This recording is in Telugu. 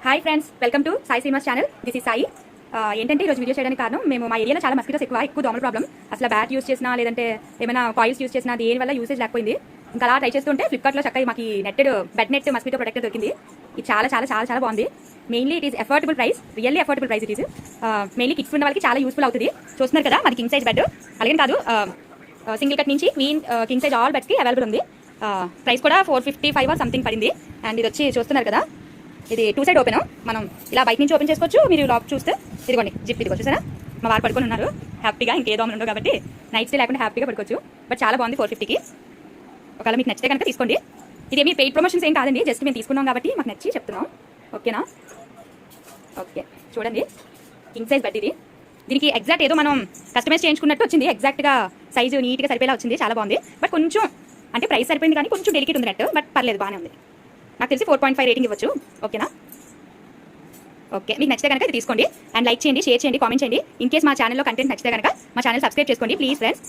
Hi friends, welcome to Sai Srinivas channel. This is Sai. ఏంటంటే ఈరోజు వీడియో చేయడానికి కారణం, మేము మా ఏరియాలో చాలా మస్కిటోస్ ఎక్కువ దోమల ప్రాబ్లం. అసలు బ్యాట్ యూస్ చేసినా లేదంటే ఏమైనా కాయిల్స్ యూస్ చేసినా దేని వల్ల యూసేజ్ లేకపోయింది. ఇంకా అలా ట్రై చేస్తుంటే ఫ్లిప్కార్ట్లో చక్కగా మాకు netted bed net mosquito protector దొరికింది. ఇది చాలా చాలా చాలా చాలా బాగుంది. Mainly it is affordable price, really affordable price it is. Mainly kids ఉన్న వాళ్ళకి చాలా యూస్ఫుల్ అవుతుంది. చూస్తున్నారు కదా, మాది కింగ్ సైజ్ బెడ్. అలాగే కాదు, సింగిల్ కట్ నుంచి క్వీన్, కింగ్ సైజ్ ఆల్ బెడ్స్కి అవైలబుల్ ఉంది. ప్రైస్ కూడా 455 ఆర్ సంథింగ్ పడింది. అండ్ ఇది వచ్చి చూస్తున్నారు కదా, ఇది 2 సైడ్ ఓపెన్. మనం ఇలా బయట నుంచి ఓపెన్ చేసుకోవచ్చు. మీరు లాక్ చూస్తే ఇదిగోండి, జిప్ ఇదిగో చూసారా. మా వారు పడుకొని ఉన్నారు హ్యాపీగా, ఇంకే దోమలు ఉండవు కాబట్టి నైట్ స్టే లేకుండా హ్యాపీగా పడుకోవచ్చు. బట్ చాలా బాగుంది 450కి. ఒకవేళ మీకు నచ్చితే కనుక తీసుకోండి. ఇదేమి పెయిడ్ ప్రమోషన్స్ ఏం కాదండి, జస్ట్ మేము తీసుకున్నాం కాబట్టి మాకు నచ్చి చెప్తున్నాం. ఓకేనా? ఓకే, చూడండి, కింగ్ సైజ్ బెడ్ ఇది. దీనికి ఎగ్జాక్ట్ ఏదో మనం కస్టమైజ్ చేయించుకున్నట్టు వచ్చింది. ఎగ్జాక్ట్గా సైజు నీట్గా సరిపోయేలా వచ్చింది. చాలా బాగుంది. బట్ కొంచెం అంటే ప్రైస్ సరిపోయింది కానీ కొంచెం డెలికేట్ ఉంది నెట్. బట్ పర్లేదు, బాగానే ఉంది. నాకు తెలిసి 4.5 రేటింగ్ ఇవ్వచ్చు. ఓకేనా? ఓకే, మీకు నచ్చితే కనుక ఇది తీసుకోండి. అండ్ లైక్ చేయండి, షేర్ చేయండి, కామెంట్ చేయండి. ఇన్ కేస్ మా ఛానల్లో కంటెంట్ నచ్చితే కనుక మా ఛానల్ సబ్స్క్రైబ్ చేసుకోండి ప్లీజ్ ఫ్రెండ్స్.